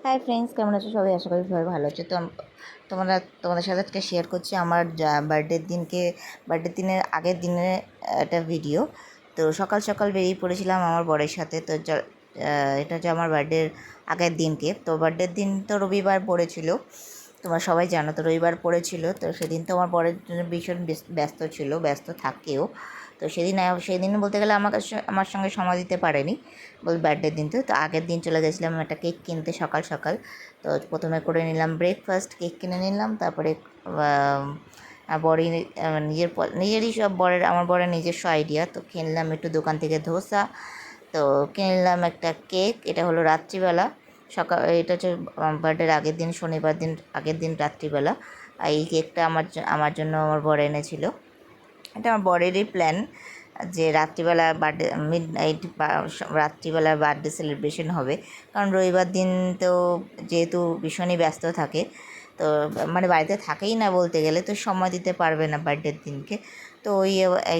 Hi friends, কেমন আছো সবাই? আশা করি সবাই ভালো আছো। তো তোমাদের সাথে আজকে শেয়ার করছি আমার বার্থডের দিনের আগের দিনের একটা ভিডিও। তো সকাল সকাল বেরিয়ে পড়েছিলাম আমার বরের সাথে। তো এটা হচ্ছে আমার বার্থডের আগের দিনকে। তো বার্থডের দিন তো রবিবার পড়েছিল, তোমরা সবাই জানো। তো রবিবার পড়েছিল, তো সেদিন তো আমার বরের জন্য ভীষণ ব্যস্ত ছিল, ব্যস্ত থাকেও। তো সেদিন বলতে গেলে আমার সঙ্গে সময় দিতে পারেনি, বার্থডের দিন। তো আগের দিন চলে গেছিলাম একটা কেক কিনতে সকাল সকাল। তো প্রথমে করে নিলাম ব্রেকফাস্ট, কেক কিনে নিলাম। তারপরে বরই নিজেরই সব আমার বরের নিজস্ব আইডিয়া। তো কিনলাম একটু দোকান থেকে ধোসা, তো কিনলাম একটা কেক। এটা হলো রাত্রিবেলা, এটা হচ্ছে বার্থডের আগের দিন, শনিবার দিন আগের দিন রাত্রিবেলা। আর এই কেকটা আমার জন্য আমার বর এনেছিল। এটা আমার বরেরই প্ল্যান যে রাত্রিবেলা রাত্রিবেলা বার্থডে সেলিব্রেশন হবে। কারণ রবিবার দিন তো যেহেতু ভীষণই ব্যস্ত থাকে, তো মানে বাড়িতে থাকেই না বলতে গেলে, তো সময় দিতে পারবে না বার্থডের দিনকে। তো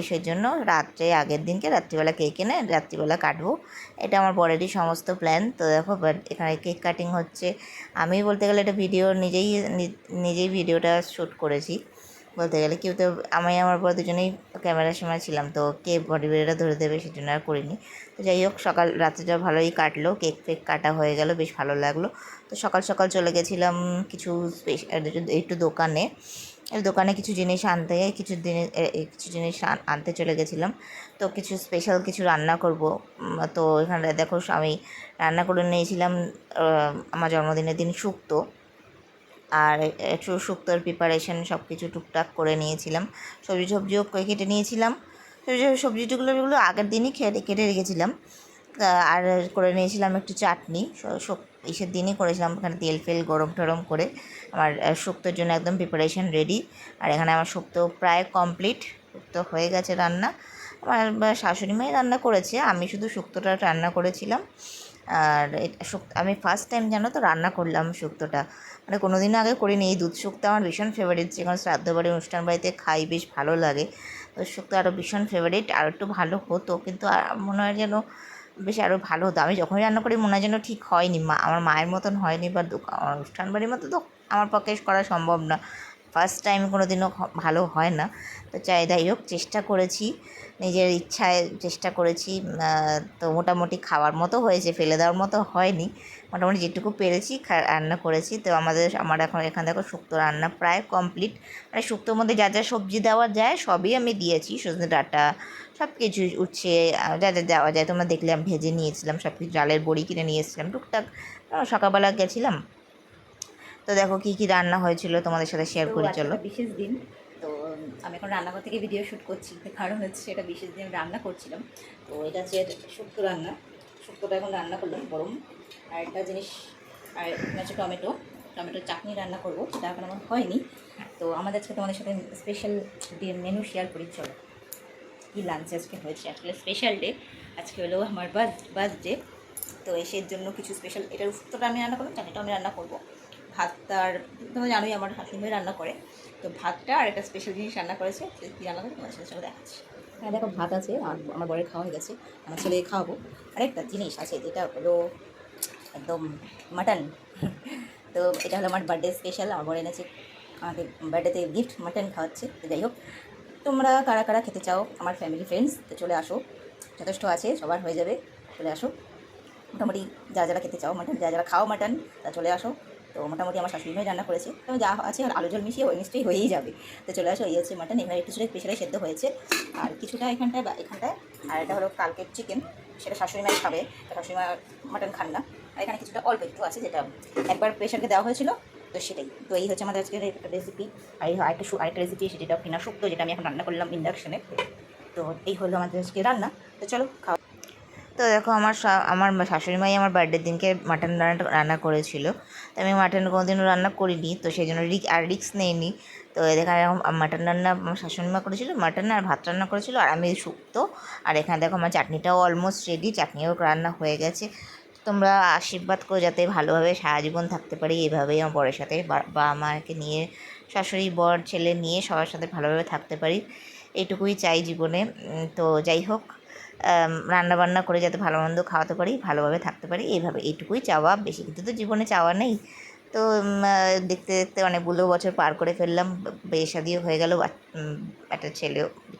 সেই জন্য আগের দিনকে রাত্রিবেলা কেক এনে রাত্রিবেলা কাটবো। এটা আমার বরেরই সমস্ত প্ল্যান। তো দেখো এখানে কেক কাটিং হচ্ছে। আমি বলতে গেলে এটা নিজেই ভিডিওটা শ্যুট করেছি বলতে গেলে। কেউ তো আমার পর দুজনেই ক্যামেরার সময় ছিলাম, তো কে বডি বিল্ডারটা ধরে দেবে সেজন্য আর করিনি। তো যাই হোক, রাত্রিটা ভালোই কাটলো, কেক ফেক কাটা হয়ে গেল, বেশ ভালো লাগলো। তো সকাল সকাল চলে গেছিলাম কিছু একটু দোকানে কিছু জিনিস আনতে, কিছু জিনিস আনতে চলে গেছিলাম। তো কিছু স্পেশাল কিছু রান্না করব। তো এখানে দেখো আমি রান্না করে নিয়েছিলাম আমার জন্মদিনের দিন শুক্তো। আর একটু শুক্তোর প্রিপারেশন সব কিছু টুকটাক করে নিয়েছিলাম। সবজিও কেটে নিয়েছিলাম। সবজিগুলো আগের দিনই কেটে রেখেছিলাম। আর করে নিয়েছিলাম একটু চাটনি, ইসের দিনই করেছিলাম। এখানে তেল ফেল গরম টরম করে আমার শুক্তোর জন্য একদম প্রিপারেশন রেডি। আর এখানে আমার শুক্তো প্রায় কমপ্লিট, শুক্তো হয়ে গেছে রান্না। আমার শাশুড়ি মাই রান্না করেছে, আমি শুধু শুক্তোটা রান্না করেছিলাম। আর আমি ফার্স্ট টাইম জানো তো রান্না করলাম শুক্তোটা, মানে কোনো দিনও আগে করিনি। এই দুধ শুক্তো আমার ভীষণ ফেভারিট, যেখানে শ্রাদ্ধ বাড়ি অনুষ্ঠান বাড়িতে খাই, বেশ ভালো লাগে। তো শুক্তো আরও ভীষণ ফেভারিট, আর একটু ভালো হতো, কিন্তু মনে হয় যেন বেশ আরও ভালো হতো। আমি যখনই রান্না করি মনে হয় যেন ঠিক হয়নি, আমার মায়ের মতন হয়নি, বা অনুষ্ঠান বাড়ির মতো তো আমার পক্ষে করা সম্ভব না। ফার্স্ট টাইম কোনো দিনও ভালো হয় না। তো যাই হোক, চেষ্টা করেছি, নিজের ইচ্ছায় চেষ্টা করেছি। তো মোটামুটি খাওয়ার মতো হয়েছে, ফেলে দেওয়ার মতো হয়নি। মোটামুটি যেটুকু পেরেছি রান্না করেছি। তো আমার এখন এখানে দেখো শুক্তো রান্না প্রায় কমপ্লিট। মানে শুক্তোর মধ্যে যা যা সবজি দেওয়া যায় সবই আমি দিয়েছি, সজনে ডাঁটা সব কিছু, উচ্ছে যা যা দেওয়া যায় তোমরা দেখলে আমি ভেজে নিয়েছিলাম সব কিছু। ডালের বড়ি কিনে নিয়ে এসেছিলাম টুকটাক, সকালবেলা গেছিলাম। তো দেখো কী কী রান্না হয়েছিল তোমাদের সাথে শেয়ার করি, চলো। বিশেষ দিন। তো আমি এখন রান্নাঘর থেকে ভিডিও শ্যুট করছি, কারণ হচ্ছে এটা বিশেষ দিন রান্না করছিলাম। তো এটা হচ্ছে শুক্তো রান্না, শুক্তোটা এখন রান্না করলাম গরম। আর একটা জিনিস, আর এখানে হচ্ছে টমেটোর চাটনি রান্না করবো, সেটা এখন আমার হয়নি। তো আমাদের আজকে তোমাদের সাথে স্পেশাল মেনু শেয়ার করি, চলো। কী লাঞ্চ আজকে হয়েছে, আসলে স্পেশাল ডে, আজকে হলো আমার বার্থডে। তো এসের জন্য কিছু স্পেশাল, এটার শুক্তোটা আমি রান্না করলাম, চাটনিটা আমি রান্না করবো। ভাতটার তোমরা জানোই আমার শাশুড়ি রান্না করে। তো ভাতটা আর একটা স্পেশাল জিনিস রান্না করেছে, কী রান্না করে তোমার সাথে দেখাচ্ছি। হ্যাঁ দেখো, ভাত আছে, আর আমার বরের খাওয়া হয়ে গেছে, আমার ছেলে খাওয়াবো। আরেকটা জিনিস আছে যেটা হলো একদম মাটন। তো এটা হলো আমার বার্থডে স্পেশাল, আমার বর এনেছে আমাকে বার্থডেতে গিফট, মাটন খাওয়াচ্ছে। তো যাই হোক, তোমরা কারা কারা খেতে চাও আমার ফ্যামিলি ফ্রেন্ডস, তো চলে আসো, যথেষ্ট আছে, সবার হয়ে যাবে, চলে আসো। মোটামুটি যারা যারা খেতে চাও মাটন, যারা যারা খাও মাটন, তা চলে আসো। তো মোটামুটি আমার শাশুড়ি রান্না করেছে, তো যা আছে আর আলু জল মিশিয়ে ওই নিশ্চয়ই হয়েই যাবে। তো চলে আসো, এই হচ্ছে মাটন, এখানে কিছুটা প্রেশারে সেদ্ধ হয়েছে, আর কিছুটা এখানটায় আর এটা হলো কালকের চিকেন, সেটা শাশুড়ি মাই খাবে, শাশুড়ি মা মাটন খান না। আর এখানে কিছুটা অল্প একটু আছে, যেটা একবার প্রেশারকে দেওয়া হয়েছিল, তো সেটাই। তো এই হচ্ছে আমাদের আজকের রেসিপি। আর আরেকটা রেসিপি, সেটা ফিনা শুক্তো, যেটা আমি এখন রান্না করলাম ইন্ডাকশনে। তো এই হলো আমাদের আজকে রান্না, তো চলো খাওয়া। তো দেখো আমার শাশুড়ি মাই আমার বার্থডের দিনকে মাটন রান্না করেছিল। তো আমি মাটন কোনোদিনও রান্না করিনি, তো সেই জন্য রিস্ক নেইনি। তো এখানে মাটন রান্না আমার শাশুড়ি মা করেছিল, মাটন আর ভাত রান্না করেছিল, আর আমি শুক্তো। আর এখানে দেখো আমার চাটনিটাও অলমোস্ট রেডি, চাটনিও রান্না হয়ে গেছে। তোমরা আশীর্বাদ করো যাতে ভালোভাবে সারা জীবন থাকতে পারি, এভাবেই আমার বরের সাথে বা আমাকে নিয়ে, শাশুড়ি বর ছেলে নিয়ে সবার সাথে ভালোভাবে থাকতে পারি, এইটুকুই চাই জীবনে। তো যাই হোক, রান্নাবান্না করে যাতে ভালো মন্দ খাওয়াতে পারি, ভালোভাবে থাকতে পারি, এইটুকুই চাওয়া, বেশি কিছু তো জীবনে চাওয়া নেই। তো দেখতে দেখতে অনেকগুলো বছর পার করে ফেললাম, বিয়ে শাদিও হয়ে গেল, একটা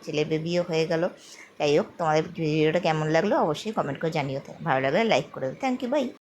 ছেলে বেবিও হয়ে গেল। যাই হোক, তোমাদের ভিডিওটা কেমন লাগলো অবশ্যই কমেন্ট করে জানিও, ভালো লাগলে লাইক করে দেবে। Thank you, by.